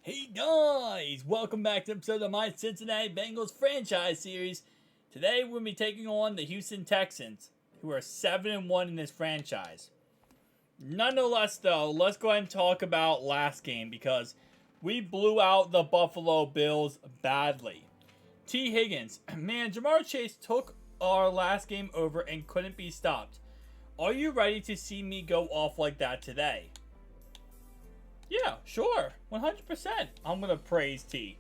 Hey guys, welcome back to episode of my Cincinnati Bengals franchise series. Today we'll be taking on the Houston Texans, who are 7-1 in this franchise. Nonetheless though, let's go ahead and talk about last game because we blew out the Buffalo Bills badly. T. Higgins, man, Jamar Chase took our last game over and couldn't be stopped. Are you ready to see me go off like that today? Yeah, sure. 100%. I'm going to praise T.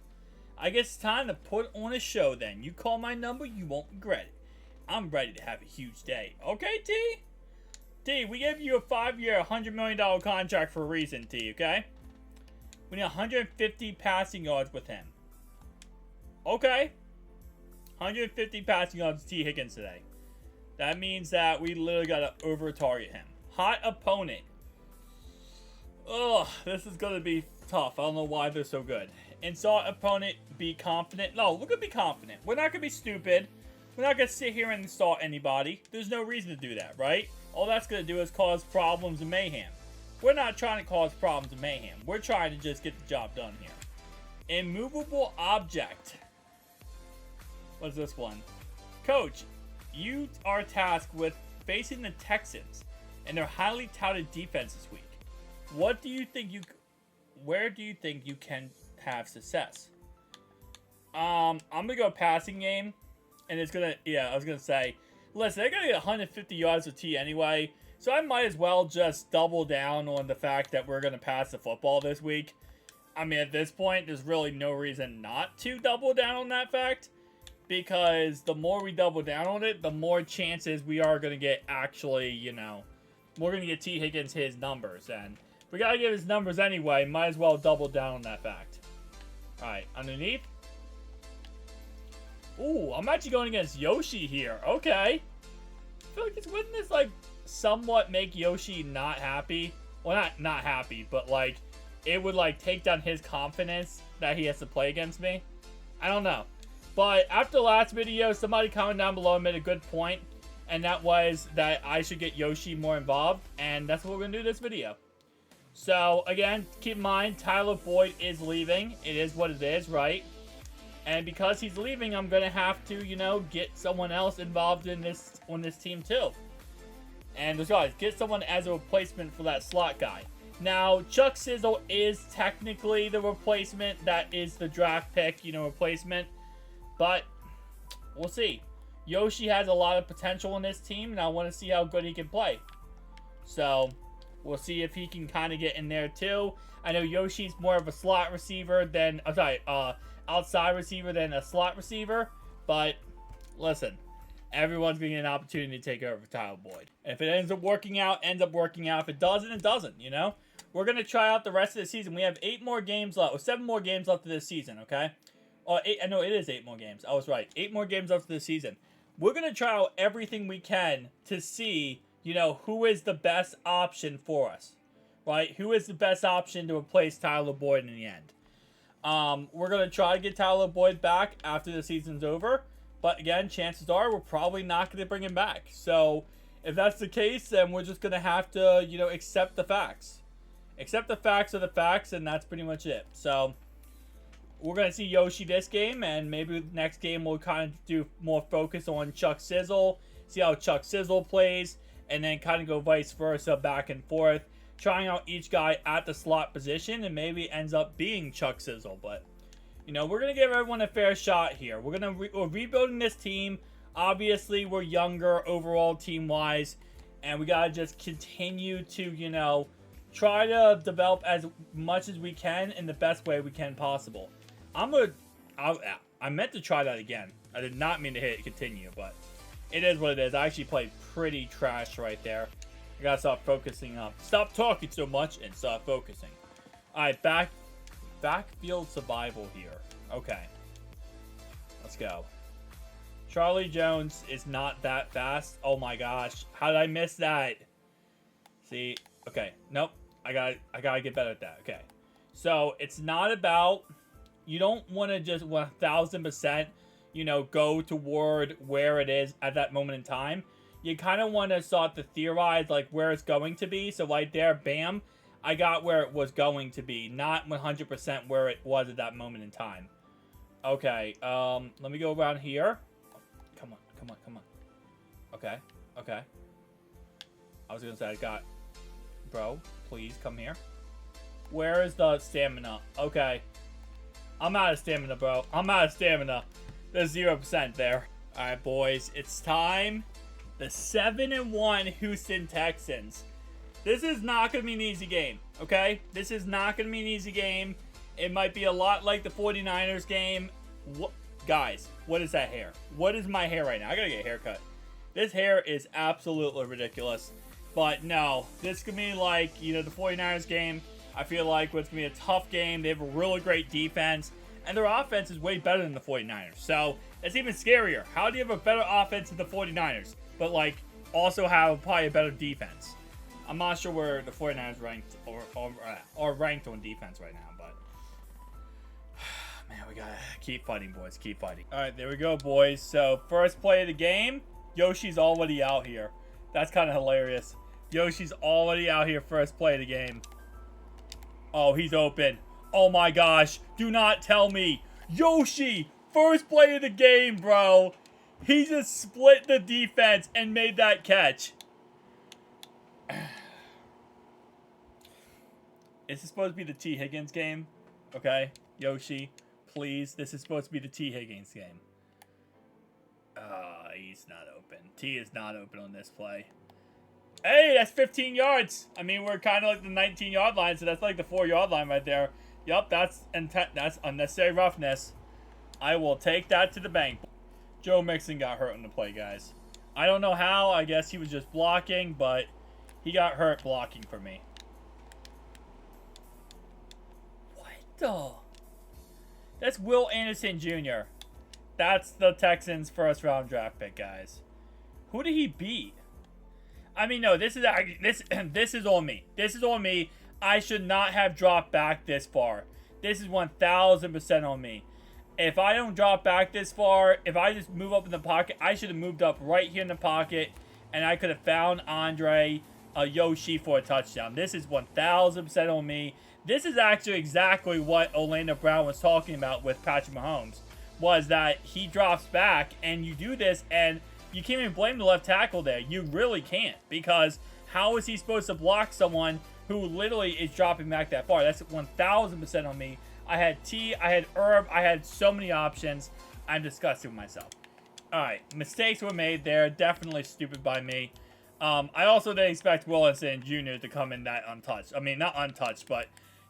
I guess it's time to put on a show then. You call my number, you won't regret it. I'm ready to have a huge day. Okay, T? T, we gave you a 5-year, $100 million contract for a reason, T, okay? We need 150 passing yards with him. Okay. 150 passing yards with T. Higgins today. That means that we literally got to over-target him. Hot opponent. Oh, this is going to be tough. I don't know why they're so good. Insult opponent, be confident. No, we're going to be confident. We're not going to be stupid. We're not going to sit here and insult anybody. There's no reason to do that, right? All that's going to do is cause problems and mayhem. We're not trying to cause problems and mayhem. We're trying to just get the job done here. Immovable object. What's this one? Coach, you are tasked with facing the Texans and their highly touted defense this week. Where do you think you can have success? I'm gonna go passing game, and it's gonna, I was gonna say, listen, they're gonna get 150 yards of T anyway, so I might as well just double down on the fact that we're gonna pass the football this week. I mean, at this point, there's really no reason not to double down on that fact, because the more we double down on it, the more chances we are gonna get actually, we're gonna get T. Higgins his numbers, and we gotta get his numbers anyway. Might as well double down on that fact. Alright, underneath. Ooh, I'm actually going against Yoshi here. Okay. I feel like wouldn't this, somewhat make Yoshi not happy? Well, not happy, but, it would, take down his confidence that he has to play against me. I don't know. But after the last video, somebody commented down below and made a good point. And that was that I should get Yoshi more involved. And that's what we're going to do this video. So, again, keep in mind, Tyler Boyd is leaving. It is what it is, right? And because he's leaving, I'm going to have to, get someone else involved on this team, too. And guys, get someone as a replacement for that slot guy. Now, Chuck Sizzle is technically the replacement. That is the draft pick, replacement. But, we'll see. Yoshi has a lot of potential in this team, and I want to see how good he can play. So, we'll see if he can kind of get in there too. I know Yoshi's more of a slot receiver than, outside receiver than a slot receiver. But, listen, everyone's going to get an opportunity to take over for Tyler Boyd. And if it ends up working out, ends up working out. If it doesn't, it doesn't, We're going to try out the rest of the season. We have 8 more games left, or 7 more games left of this season, okay? Oh, 8, I know it is 8 more games. I was right. 8 more games left of this season. We're going to try out everything we can to see who is the best option for us, right? Who is the best option to replace Tyler Boyd in the end? We're going to try to get Tyler Boyd back after the season's over. But again, chances are we're probably not going to bring him back. So if that's the case, then we're just going to have to, accept the facts. Accept the facts are the facts, and that's pretty much it. So we're going to see Yoshi this game, and maybe next game we'll kind of do more focus on Chuck Sizzle, see how Chuck Sizzle plays, and then kind of go vice versa, back and forth, trying out each guy at the slot position, and maybe it ends up being Chuck Sizzle. But, we're going to give everyone a fair shot here. We're rebuilding this team. Obviously, we're younger overall team-wise, and we got to just continue to, try to develop as much as we can in the best way we can possible. I meant to try that again. I did not mean to hit continue, but it is what it is. I actually played pretty trash right there. I gotta stop focusing up. Stop talking so much and stop focusing. Alright, backfield survival here. Okay. Let's go. Charlie Jones is not that fast. Oh my gosh. How did I miss that? See? Okay. Nope. I gotta get better at that. Okay. So, it's not about... You don't want to just 1,000%, go toward where it is at that moment in time. You kind of want to start to theorize, where it's going to be. So, right there, bam. I got where it was going to be, not 100% where it was at that moment in time. Okay, let me go around here. Come on, come on, come on. Okay, okay. I was gonna say I got... Bro, please come here. Where is the stamina? Okay. I'm out of stamina, bro. I'm out of stamina. There's 0% there. Alright, boys. It's time. The 7-1 Houston Texans. This is not going to be an easy game, okay? This is not going to be an easy game. It might be a lot like the 49ers game. Guys, what is that hair? What is my hair right now? I got to get a haircut. This hair is absolutely ridiculous. But no, this could be like, you know, the 49ers game. I feel like it's going to be a tough game. They have a really great defense. And their offense is way better than the 49ers. So, that's even scarier. How do you have a better offense than the 49ers? But, like, also have probably a better defense. I'm not sure where the 49ers ranked or ranked on defense right now. But, man, we got to keep fighting, boys. Keep fighting. All right, there we go, boys. So, first play of the game. Yoshi's already out here. That's kind of hilarious. Yoshi's already out here first play of the game. Oh, he's open. Oh my gosh. Do not tell me. Yoshi, first play of the game, bro. He just split the defense and made that catch. Is this supposed to be the T. Higgins game? Okay, Yoshi, please. This is supposed to be the T. Higgins game. He's not open. T is not open on this play. Hey, that's 15 yards. I mean, we're kind of like the 19-yard line, so that's like the 4-yard line right there. Yup, that's unnecessary roughness. I will take that to the bank. Joe Mixon got hurt on the play, guys. I don't know how. I guess he was just blocking, but he got hurt blocking for me. What the? That's Will Anderson Jr. That's the Texans' first-round draft pick, guys. Who did he beat? I mean, no, this is on me. This is on me. I should not have dropped back this far. This is 1,000% on me. If I don't drop back this far, if I just move up in the pocket, I should have moved up right here in the pocket, and I could have found Andre Yoshi for a touchdown. This is 1,000% on me. This is actually exactly what Orlando Brown was talking about with Patrick Mahomes, was that he drops back, and you do this, and you can't even blame the left tackle there. You really can't, because how is he supposed to block someone who literally is dropping back that far? That's 1,000% on me. I had T, I had Herb, I had so many options. I'm disgusted with myself. Alright, mistakes were made there. Definitely stupid by me. I also didn't expect Wilson Jr. to come in that untouched. I mean, not untouched, but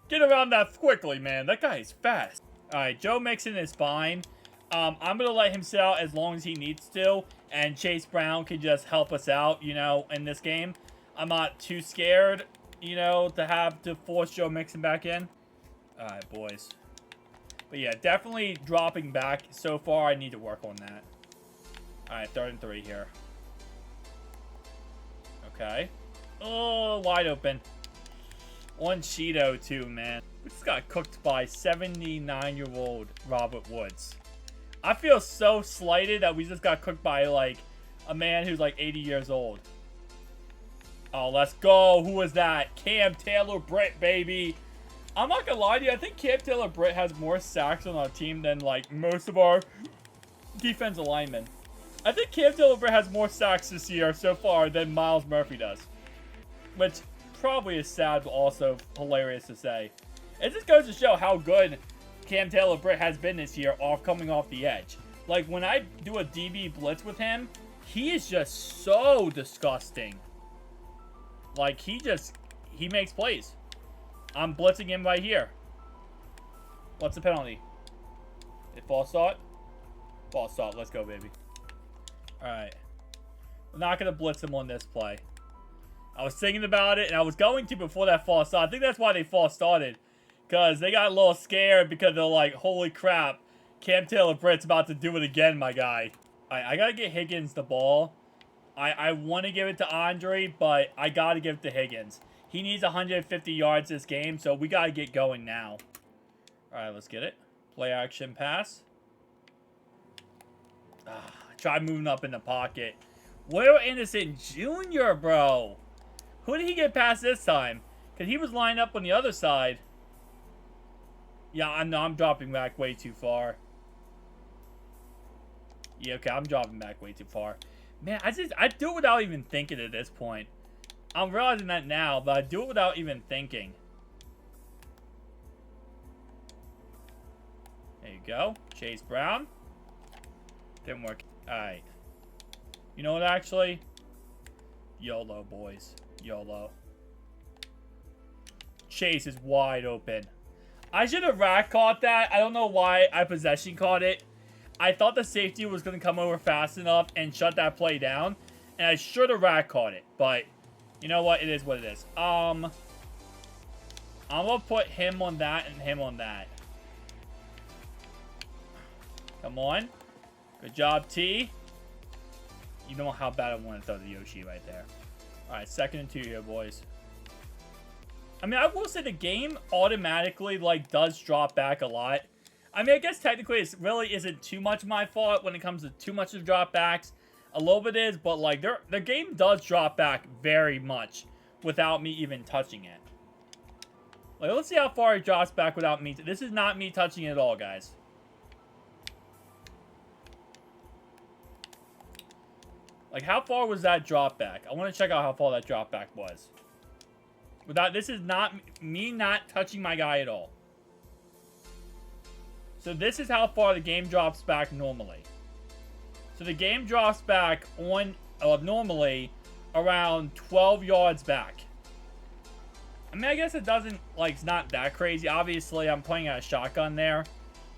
get around that quickly, man. That guy is fast. Alright, Joe Mixon is fine. I'm going to let him sit out as long as he needs to, and Chase Brown can just help us out, you know, in this game. I'm not too scared, you know, to have to force Joe Mixon back in. Alright, boys. But yeah, definitely dropping back. So far, I need to work on that. Alright, 3rd and 3 here. Okay. Oh, wide open. On Cheeto, too, man. We just got cooked by 79-year-old Robert Woods. I feel so slighted that we just got cooked by, like, a man who's, like, 80 years old. Oh, let's go. Who was that? Cam Taylor-Britt, baby. I'm not gonna lie to you. I think Cam Taylor-Britt has more sacks on our team than, like, most of our defensive linemen. I think Cam Taylor-Britt has more sacks this year so far than Myles Murphy does. Which probably is sad, but also hilarious to say. It just goes to show how good Cam Taylor-Britt has been this year coming off the edge. Like, when I do a DB blitz with him, he is just so disgusting. Like, he makes plays. I'm blitzing him right here. What's the penalty? It false start? False start. Let's go, baby. Alright. We're not going to blitz him on this play. I was thinking about it, and I was going to before that false start. I think that's why they false started. Because they got a little scared because they're like, holy crap. Cam Taylor-Britt's about to do it again, my guy. I got to get Higgins the ball. I want to give it to Andre, but I got to give it to Higgins. He needs 150 yards this game, so we got to get going now. All right, let's get it. Play action pass. Try moving up in the pocket. Will Anderson Jr., bro. Who did he get past this time? Because he was lined up on the other side. Yeah, I'm dropping back way too far. Yeah, okay, I'm dropping back way too far. Man, I do it without even thinking at this point. I'm realizing that now, but I do it without even thinking. There you go. Chase Brown. Didn't work. Alright. You know what, actually? YOLO, boys. YOLO. Chase is wide open. I should have rack caught that. I don't know why I possession caught it. I thought the safety was going to come over fast enough and shut that play down. And I should have rack caught it. But, you know what? It is what it is. I'm going to put him on that and him on that. Come on. Good job, T. You know how bad I want to throw the Yoshi right there. Alright, 2nd and 2 here, boys. I mean, I will say the game automatically, like, does drop back a lot. I mean, I guess technically it really isn't too much my fault when it comes to too much of drop backs. A little bit is, but, like, the game does drop back very much without me even touching it. Like, let's see how far it drops back without me. This is not me touching it at all, guys. Like, how far was that drop back? I want to check out how far that drop back was. This is not me not touching my guy at all. So this is how far the game drops back normally. So the game drops back on normally around 12 yards back. I mean, I guess it doesn't, like, it's not that crazy. Obviously, I'm playing out a shotgun there.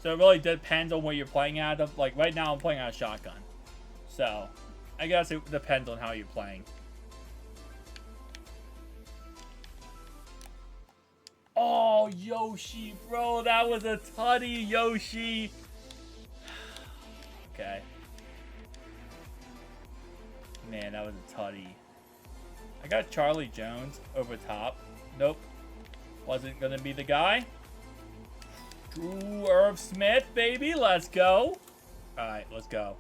So it really depends on what you're playing out of. Like, right now, I'm playing out a shotgun. So, I guess it depends on how you're playing. Oh, Yoshi, bro. That was a tutty, Yoshi. Okay. Man, that was a tutty. I got Charlie Jones over top. Nope. Wasn't going to be the guy. Drew Irv Smith, baby. Let's go. Alright, let's go.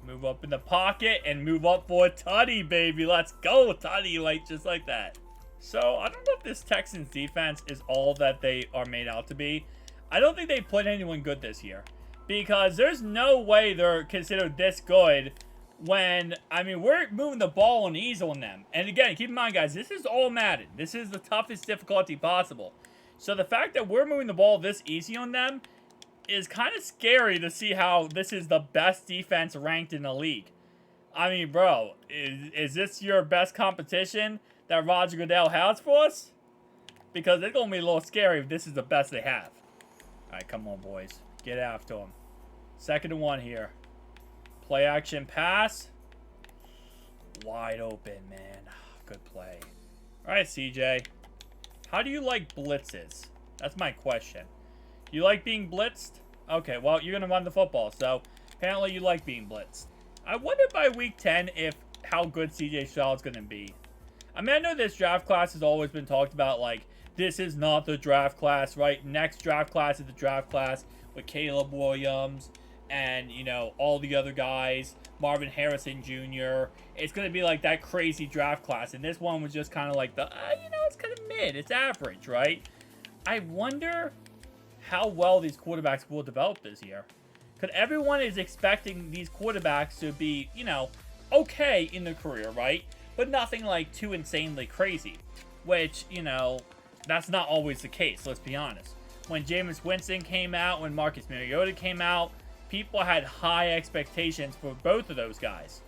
Move up in the pocket and move up for a tutty, baby. Let's go, tutty. Like, just like that. So, I don't know if this Texans defense is all that they are made out to be. I don't think they played anyone good this year. Because there's no way they're considered this good when, I mean, we're moving the ball on ease on them. And again, keep in mind, guys, this is all Madden. This is the toughest difficulty possible. So the fact that we're moving the ball this easy on them is kind of scary to see how this is the best defense ranked in the league. I mean, bro, is this your best competition that Roger Goodell has for us? Because it's going to be a little scary if this is the best they have. Alright, come on, boys. Get after him. 2nd and 1 here. Play action pass. Wide open, man. Good play. Alright, CJ. How do you like blitzes? That's my question. You like being blitzed? Okay, well, you're going to run the football, so apparently you like being blitzed. I wonder by week 10 how good CJ Stroud's going to be. I mean, I know this draft class has always been talked about, like, this is not the draft class, right? Next draft class is the draft class with Caleb Williams and, you know, all the other guys, Marvin Harrison Jr. It's going to be like that crazy draft class. And this one was just kind of like the, you know, it's kind of mid. It's average, right? I wonder how well these quarterbacks will develop this year. Because everyone is expecting these quarterbacks to be, you know, okay in their career, right? But nothing like too insanely crazy. Which, you know, that's not always the case, let's be honest. When Jameis Winston came out, when Marcus Mariota came out, people had high expectations for both of those guys.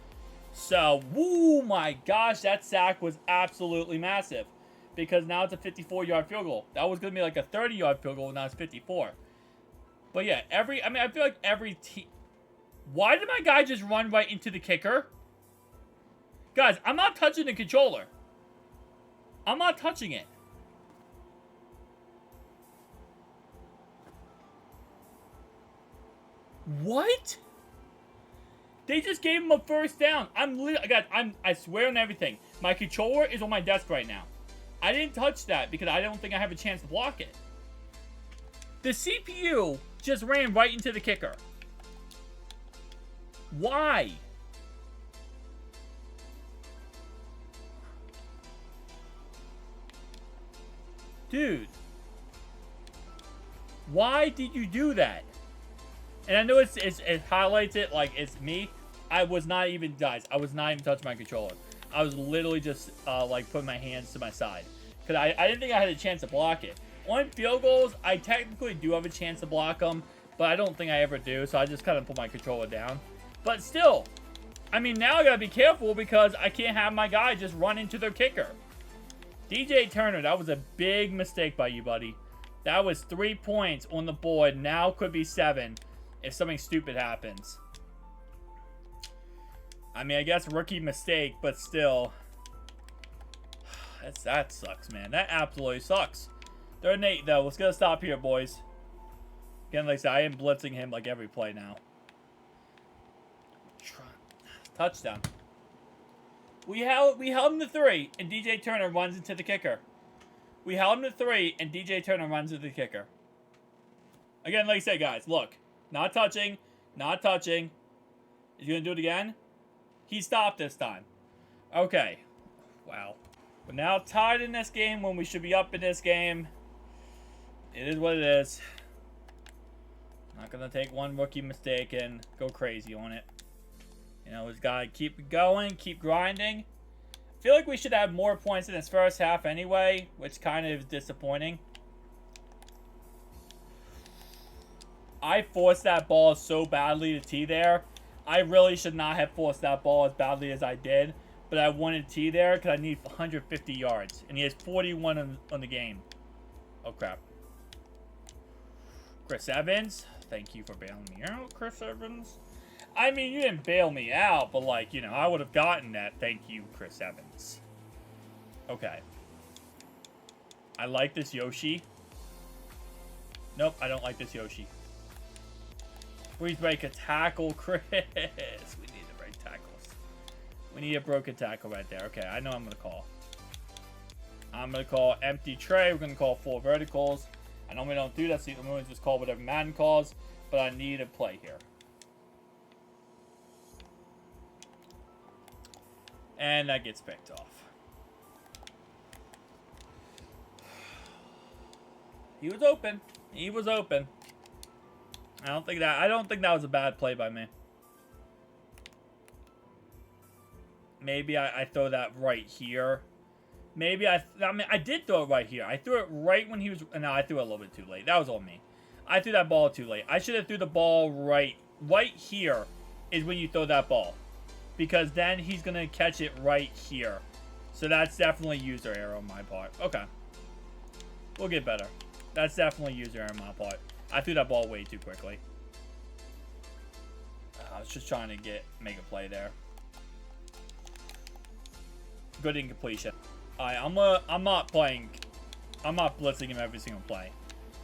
So, woo, my gosh, that sack was absolutely massive. Because now it's a 54-yard field goal. That was going to be like a 30-yard field goal, now it's 54. But yeah, I feel like every team... Why did my guy just run right into the kicker? Guys, I'm not touching the controller. I'm not touching it. What? They just gave him a first down. I swear on everything. My controller is on my desk right now. I didn't touch that because I don't think I have a chance to block it. The CPU just ran right into the kicker. Why? Dude. Why did you do that? And I know it highlights it like it's me. I was not even, guys, I was not even touching my controller. I was literally just, like, putting my hands to my side. Because I didn't think I had a chance to block it. On field goals, I technically do have a chance to block them. But I don't think I ever do. So I just kind of put my controller down. But still, I mean, now I got to be careful because I can't have my guy just run into their kicker. DJ Turner, that was a big mistake by you, buddy. That was 3 points on the board. Now could be 7 if something stupid happens. I mean, I guess rookie mistake, but still. That sucks, man. That absolutely sucks. 3rd and 8, though. Let's get a stop here, boys. Again, like I said, I am blitzing him like every play now. Touchdown. We held him to 3, and DJ Turner runs into the kicker. We held him to 3, and DJ Turner runs into the kicker. Again, like I said, guys, look. Not touching. Not touching. Is he going to do it again? He stopped this time. Okay. Wow. We're now tied in this game when we should be up in this game. It is what it is. Not going to take one rookie mistake and go crazy on it. You know, we've got to keep going, keep grinding. I feel like we should have more points in this first half anyway, which kind of is disappointing. I forced that ball so badly to T there. I really should not have forced that ball as badly as I did. But I wanted T there because I need 150 yards. And he has 41 on the game. Oh, crap. Chris Evans. Thank you for bailing me out, Chris Evans. I mean, you didn't bail me out, but, like, you know, I would have gotten that. Thank you, Chris Evans. Okay. I like this Yoshi. Nope, I don't like this Yoshi. Please break a tackle, Chris. We need to break tackles. We need a broken tackle right there. Okay, I know I'm going to call. I'm going to call empty tray. We're going to call 4 verticals. I normally don't do that, so I'm going to just call whatever Madden calls. But I need a play here. And that gets picked off. He was open. He was open. I don't think that was a bad play by me. Maybe I throw that right here. Maybe I mean, I did throw it right here. I threw it right when he was... No, I threw it a little bit too late. That was all me. I threw that ball too late. I should have threw the ball right here is when you throw that ball. Because then he's going to catch it right here. So that's definitely user error on my part. Okay. We'll get better. That's definitely user error on my part. I threw that ball way too quickly. I was just trying to make a play there. Good incompletion. Alright, I'm not blitzing him every single play.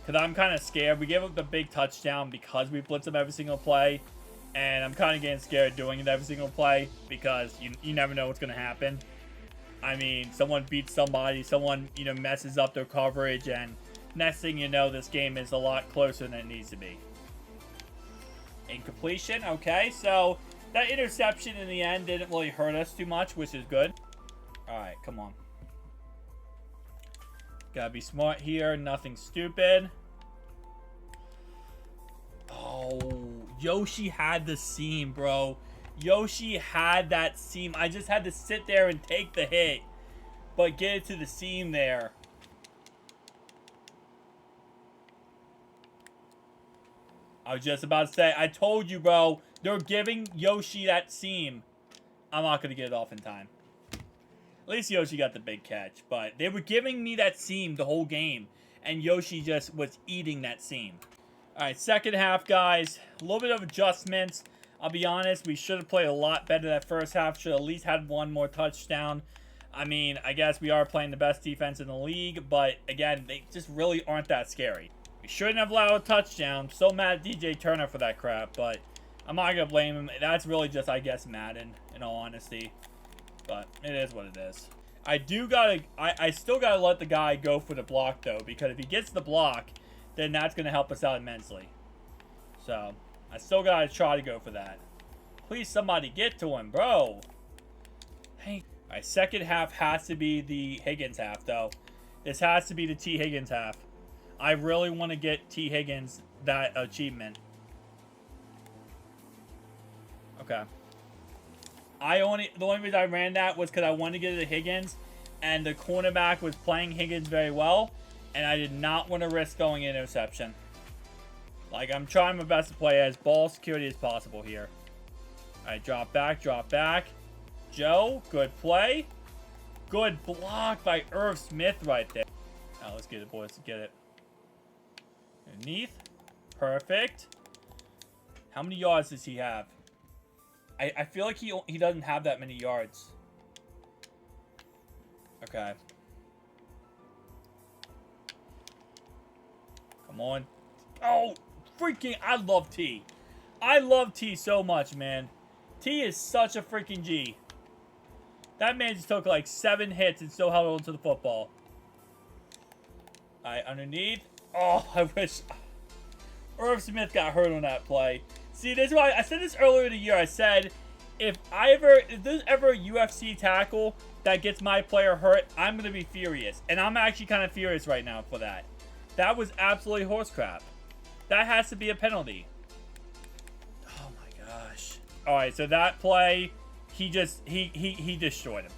Because I'm kind of scared. We gave up the big touchdown because we blitz him every single play. And I'm kind of getting scared doing it every single play. Because you never know what's going to happen. I mean, someone beats somebody. Someone, you know, messes up their coverage. And next thing you know, this game is a lot closer than it needs to be. Incompletion. Okay, so that interception in the end didn't really hurt us too much, which is good. Alright, come on. Gotta be smart here. Nothing stupid. Oh, Yoshi had the seam, bro. Yoshi had that seam. I just had to sit there and take the hit. But get it to the seam there. I was just about to say, I told you, bro. They're giving Yoshi that seam. I'm not going to get it off in time. At least Yoshi got the big catch. But they were giving me that seam the whole game. And Yoshi just was eating that seam. Alright, second half, guys. A little bit of adjustments. I'll be honest, we should have played a lot better that first half. Should have at least had one more touchdown. I mean, I guess we are playing the best defense in the league. But, again, they just really aren't that scary. We shouldn't have allowed a touchdown. So mad at DJ Turner for that crap. But I'm not going to blame him. That's really just, I guess, Madden, in all honesty. But it is what it is. I still gotta let the guy go for the block, though. Because if he gets the block, then that's going to help us out immensely. So, I still gotta try to go for that. Please, somebody get to him, bro. Hey. Alright, second half has to be the Higgins half, though. This has to be the T. Higgins half. I really want to get T. Higgins that achievement. Okay. The only reason I ran that was because I wanted to get it to Higgins, and the cornerback was playing Higgins very well, and I did not want to risk going interception. Like, I'm trying my best to play as ball security as possible here. Alright, drop back, drop back. Joe, good play. Good block by Irv Smith right there. Now let's get it, boys. Let's get it. Underneath. Perfect. How many yards does he have? I feel like he doesn't have that many yards. Okay. Come on. Oh, freaking, I love T. I love T so much, man. T is such a freaking G. That man just took like 7 hits and still held on to the football. Alright, underneath. Oh, I wish Irv Smith got hurt on that play. See, this is why I said this earlier in the year. I said, if there's ever a UFC tackle that gets my player hurt, I'm going to be furious. And I'm actually kind of furious right now for that. That was absolutely horse crap. That has to be a penalty. Oh my gosh. Alright, so that play, he destroyed him.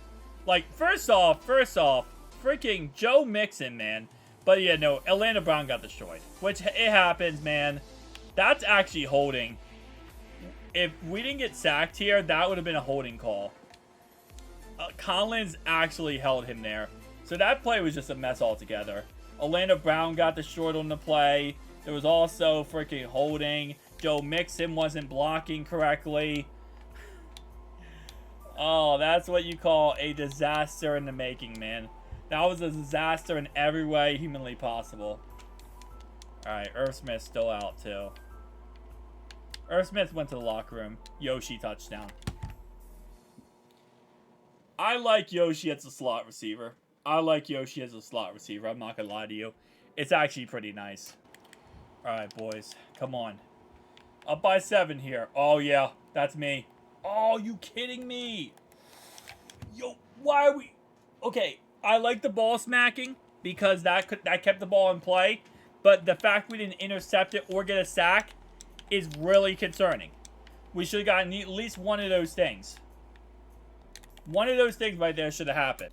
Like, first off, freaking Joe Mixon, man. But yeah, no, Atlanta Brown got destroyed. Which, it happens, man. That's actually holding. If we didn't get sacked here, that would have been a holding call. Collins actually held him there. So that play was just a mess altogether. Atlanta Brown got destroyed on the play. There was also freaking holding. Joe Mixon wasn't blocking correctly. Oh, that's what you call a disaster in the making, man. That was a disaster in every way humanly possible. Alright, Irv Smith's still out, too. Irv Smith went to the locker room. Yoshi touchdown. I like Yoshi as a slot receiver. I'm not gonna lie to you. It's actually pretty nice. Alright, boys. Come on. Up by 7 here. Oh, yeah. That's me. Oh, you kidding me? Yo, why are we... Okay, I like the ball smacking because that kept the ball in play. But the fact we didn't intercept it or get a sack is really concerning. We should have gotten at least one of those things. One of those things right there should have happened.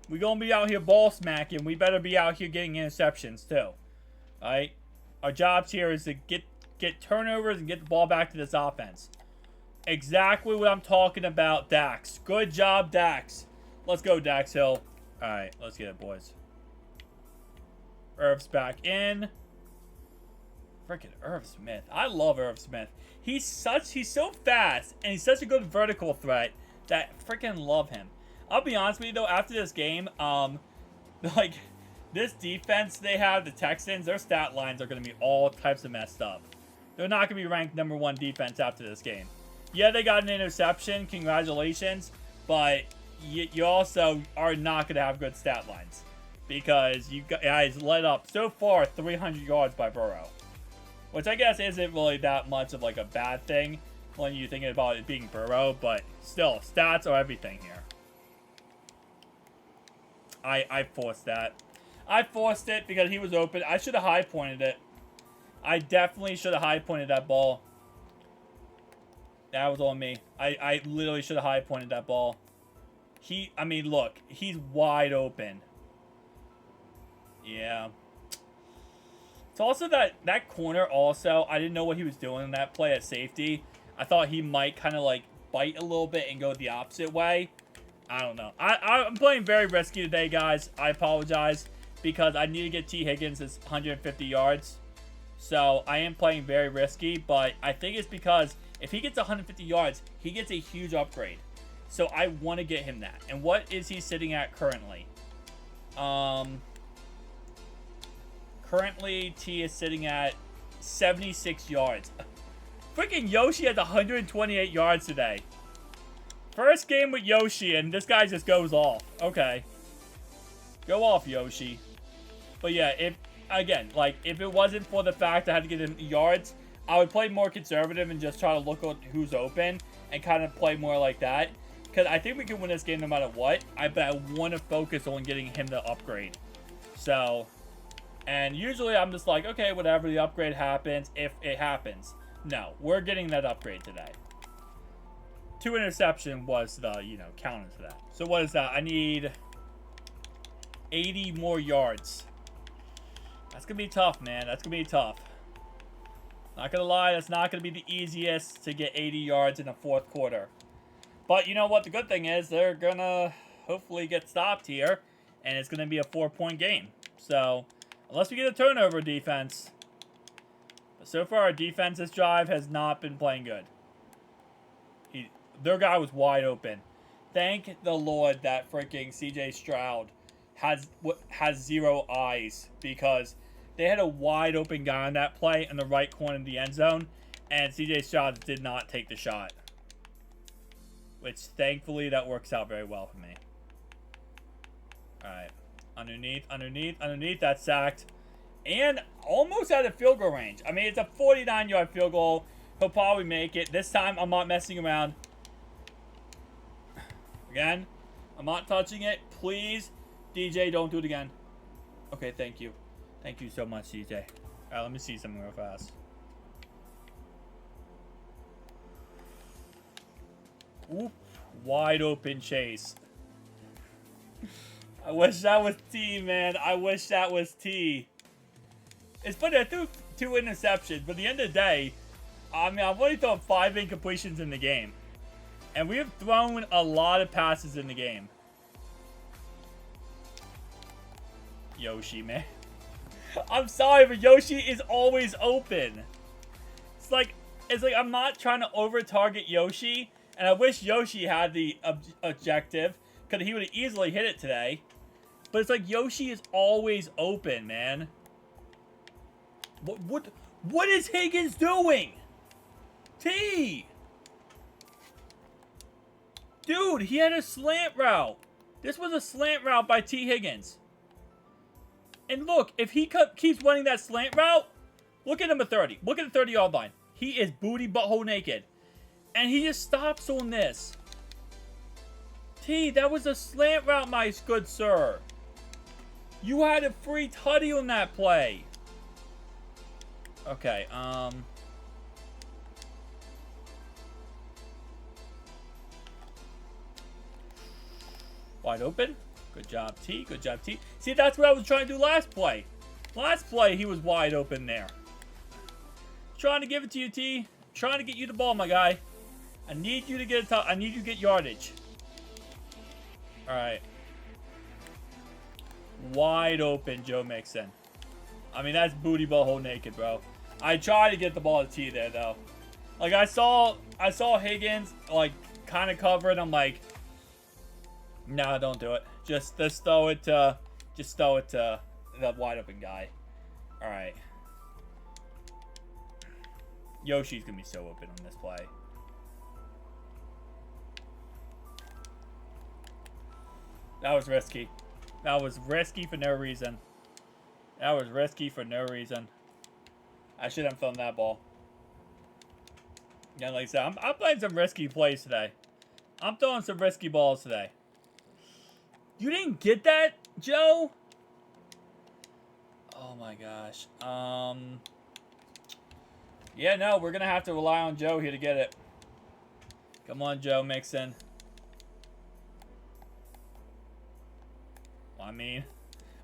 We're going to be out here ball smacking. We better be out here getting interceptions too. Alright? Our jobs here is to get turnovers and get the ball back to this offense. Exactly what I'm talking about, Dax. Good job, Dax. Let's go, Dax Hill. Alright, let's get it, boys. Irv's back in. Freaking Irv Smith. I love Irv Smith. He's so fast, and he's such a good vertical threat that freaking love him. I'll be honest with you, though, after this game, like, this defense they have, the Texans, their stat lines are going to be all types of messed up. They're not going to be ranked #1 defense after this game. Yeah, they got an interception. Congratulations. But you also are not going to have good stat lines. Because you guys led up, so far, 300 yards by Burrow. Which I guess isn't really that much of like a bad thing when you're thinking about it being Burrow. But still, stats are everything here. I forced that. I forced it because he was open. I should have high pointed it. I definitely should have high pointed that ball. That was on me. I literally should have high pointed that ball. I mean, look. He's wide open. Yeah. It's also that corner also. I didn't know what he was doing in that play at safety. I thought he might kind of like bite a little bit and go the opposite way. I don't know. I'm playing very risky today, guys. I apologize because I need to get T. Higgins his 150 yards. So I am playing very risky, but I think it's because if he gets 150 yards, he gets a huge upgrade. So I want to get him that. And what is he sitting at currently? Currently, T is sitting at 76 yards. Freaking Yoshi has 128 yards today. First game with Yoshi, and this guy just goes off. Okay. Go off, Yoshi. But yeah, if it wasn't for the fact I had to get him yards, I would play more conservative and just try to look at who's open and kind of play more like that. Because I think we can win this game no matter what. But I want to focus on getting him the upgrade. So, and usually I'm just like, okay, whatever, the upgrade happens, if it happens. No, we're getting that upgrade today. 2 interception was the, counter to that. So what is that? I need 80 more yards. That's going to be tough, man. That's going to be tough. Not going to lie, that's not going to be the easiest to get 80 yards in the fourth quarter. But you know what? The good thing is they're going to hopefully get stopped here. And it's going to be a 4-point game. So, unless we get a turnover defense. But so far, our defense this drive has not been playing good. Their guy was wide open. Thank the Lord that freaking CJ Stroud has 0 eyes. Because they had a wide open guy on that play in the right corner of the end zone. And CJ Stroud did not take the shot. Which, thankfully, that works out very well for me. Alright. Underneath. That's sacked. And almost out of field goal range. I mean, it's a 49-yard field goal. He'll probably make it. This time, I'm not messing around. Again, I'm not touching it. Please, DJ, don't do it again. Okay, thank you. Thank you so much, DJ. Alright, let me see something real fast. Oop. Wide open chase. I wish that was T, man. I wish that was T. It's funny, I threw 2 interceptions, but at the end of the day, I mean, I've only thrown 5 incompletions in the game. And we have thrown a lot of passes in the game. Yoshi, man. I'm sorry, but Yoshi is always open. It's like I'm not trying to over-target Yoshi, and I wish Yoshi had the objective, because he would have easily hit it today. But it's like Yoshi is always open, man. What is Higgins doing? T! Dude, he had a slant route. This was a slant route by T. Higgins. And look, if he keeps running that slant route, look at number 30. Look at the 30-yard line. He is booty butthole naked. And he just stops on this. T, that was a slant route, my good sir. You had a free tutty on that play. Okay, wide open. Good job, T. Good job, T. See, that's what I was trying to do last play. Last play, he was wide open there. Trying to give it to you, T. Trying to get you the ball, my guy. I need you to get I need you to get yardage. All right. Wide open, Joe Mixon. I mean, that's booty butthole naked, bro. I tried to get the ball to T there, though. Like, I saw Higgins, like, kind of covered. I'm like, nah, don't do it. Just throw it to the wide open guy. All right. Yoshi's gonna be so open on this play. That was risky. That was risky for no reason. That was risky for no reason. I shouldn't have thrown that ball. Yeah, like I said, I'm playing some risky plays today. I'm throwing some risky balls today. You didn't get that, Joe? Oh my gosh. Yeah, no, we're gonna have to rely on Joe here to get it. Come on, Joe Mixon. I mean,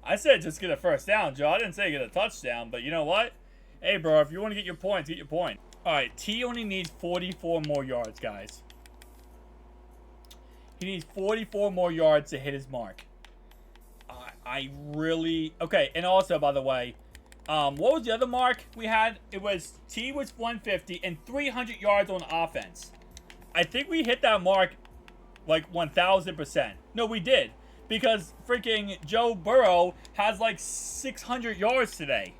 I said just get a first down, Joe. I didn't say get a touchdown, but you know what? Hey, bro, if you want to get your points, get your point. All right, T only needs 44 more yards, guys. He needs 44 more yards to hit his mark. I really... Okay, and also, by the way, what was the other mark we had? It was T was 150 and 300 yards on offense. I think we hit that mark like 1,000%. No, we did. Because freaking Joe Burrow has like 600 yards today.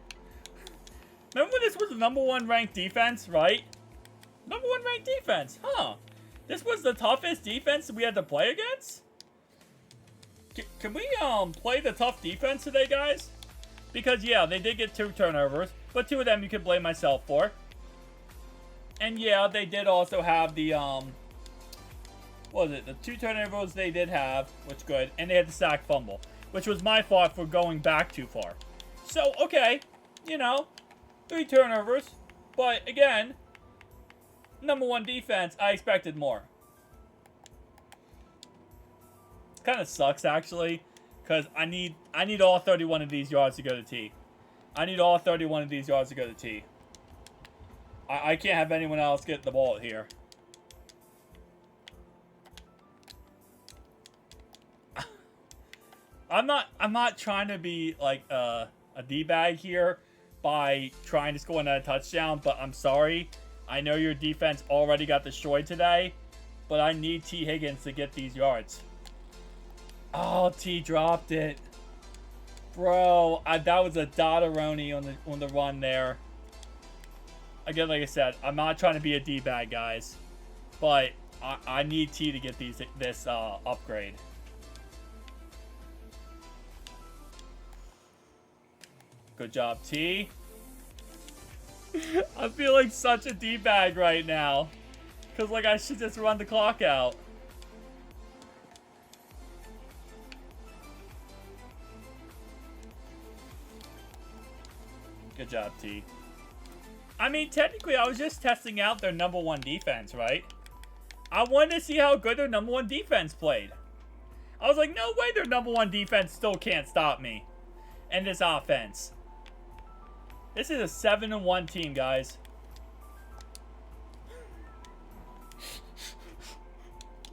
Remember when this was the #1 ranked defense, right? #1 ranked defense, huh? This was the toughest defense we had to play against? Can we play the tough defense today, guys? Because yeah, they did get 2 turnovers, but 2 of them you could blame myself for. And yeah, they did also have the what was it? The 2 turnovers they did have, which good, and they had the sack fumble. which was my fault for going back too far. So, okay, you know, 3 turnovers. But, again, #1 defense, I expected more. It kind of sucks, actually, because I need all 31 of these yards to go to T. I need all 31 of these yards to go to T. I can't have anyone else get the ball here. I'm not trying to be like a D-bag here by trying to score another touchdown, but I'm sorry. I know your defense already got destroyed today, but I need T. Higgins to get these yards. Oh, T dropped it. Bro, that was a dot-a-roni on the run there. Again, like I said, I'm not trying to be a D-bag, guys, but I need T to get this upgrade. Good job, T. I feel like such a D-bag right now. Because, like, I should just run the clock out. Good job, T. I mean, technically, I was just testing out their #1 defense, right? I wanted to see how good their #1 defense played. I was like, no way their #1 defense still can't stop me. And this offense. This is a 7-1 team, guys.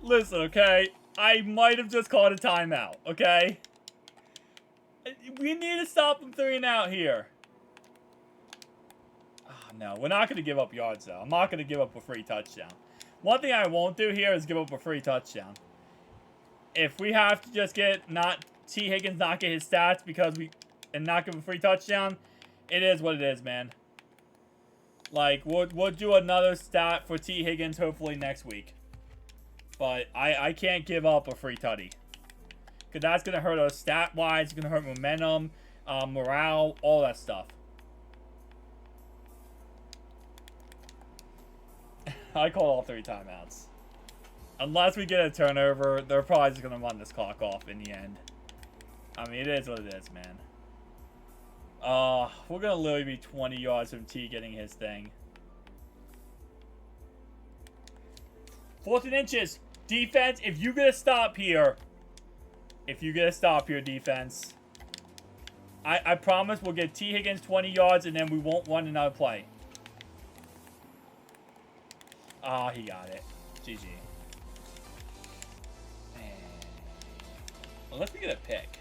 Listen, okay? I might have just called a timeout, okay? We need to stop them 3-and-out here. Oh, no, we're not going to give up yards, though. I'm not going to give up a free touchdown. One thing I won't do here is give up a free touchdown. If we have to just get T. Higgins not get his stats and not give him a free touchdown, it is what it is, man. Like, we'll do another stat for T. Higgins hopefully next week. But I can't give up a free tutty. Because that's going to hurt us stat-wise. It's going to hurt momentum, morale, all that stuff. I called all 3 timeouts. Unless we get a turnover, they're probably just going to run this clock off in the end. I mean, it is what it is, man. We're going to literally be 20 yards from T getting his thing. 4th and inches. Defense, if you get a stop here. If you get a stop here, defense. I promise we'll get T. Higgins 20 yards and then we won't run another play. Ah, he got it. GG. Unless we get a pick.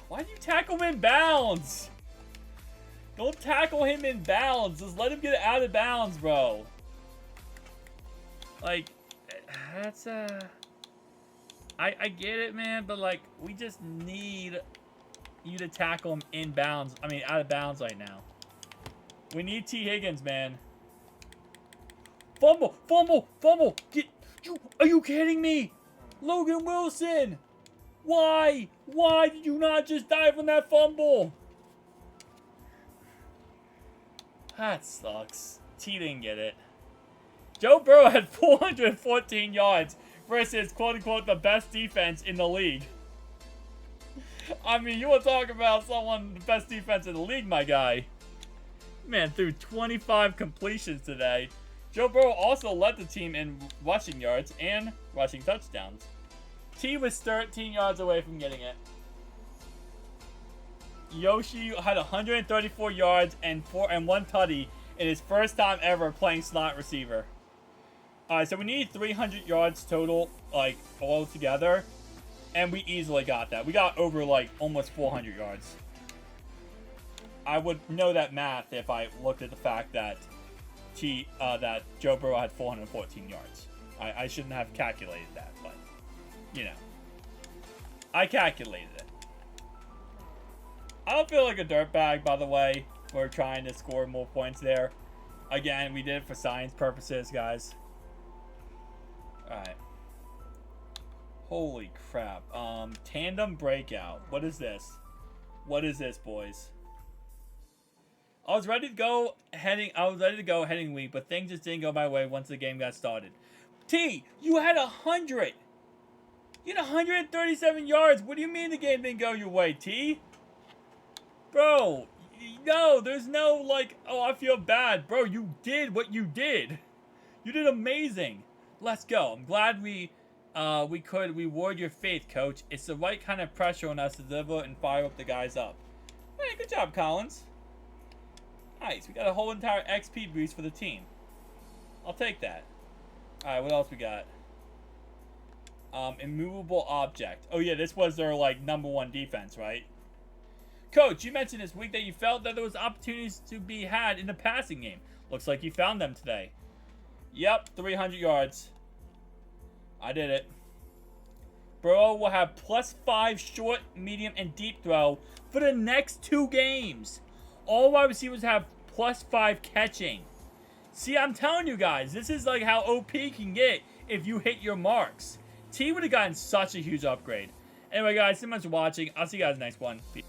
Why do you tackle him in bounds? Don't tackle him in bounds. Just let him get out of bounds, bro. Like, that's I get it, man, but like, we just need you to tackle him in bounds. I mean, out of bounds right now. We need T. Higgins, man. Fumble, fumble, fumble. Are you kidding me? Logan Wilson. Why? Why did you not just dive on that fumble? That sucks. T didn't get it. Joe Burrow had 414 yards versus, quote-unquote, the best defense in the league. I mean, you want to talk about someone, the best defense in the league, my guy. Man, threw 25 completions today. Joe Burrow also led the team in rushing yards and rushing touchdowns. T was 13 yards away from getting it. Yoshi had 134 yards and 1 tutty in his first time ever playing slot receiver. Alright, so we need 300 yards total, like, all together. And we easily got that. We got over, like, almost 400 yards. I would know that math if I looked at the fact that that Joe Burrow had 414 yards. I shouldn't have calculated that, but, you know. I calculated it. I don't feel like a dirtbag, by the way. We're trying to score more points there. Again, we did it for science purposes, guys. Alright. Holy crap. Tandem breakout. What is this? What is this, boys? I was ready to go heading week, but things just didn't go my way once the game got started. T, you had 100. You had 137 yards. What do you mean the game didn't go your way, T? Bro, no, there's no, like, oh, I feel bad. Bro, you did what you did. You did amazing. Let's go. I'm glad we could reward your faith, Coach. It's the right kind of pressure on us to deliver and fire up the guys up. Hey, good job, Collins. Nice. We got a whole entire XP boost for the team. I'll take that. Alright, what else we got? Immovable object. Oh, yeah, this was their, like, #1 defense, right? Coach, you mentioned this week that you felt that there was opportunities to be had in the passing game. Looks like you found them today. Yep, 300 yards. I did it. Burrow will have +5 short, medium, and deep throw for the next 2 games. All wide receivers have +5 catching. See, I'm telling you guys, this is like how OP can get if you hit your marks. T would have gotten such a huge upgrade. Anyway, guys, thanks so much for watching. I'll see you guys next one. Peace.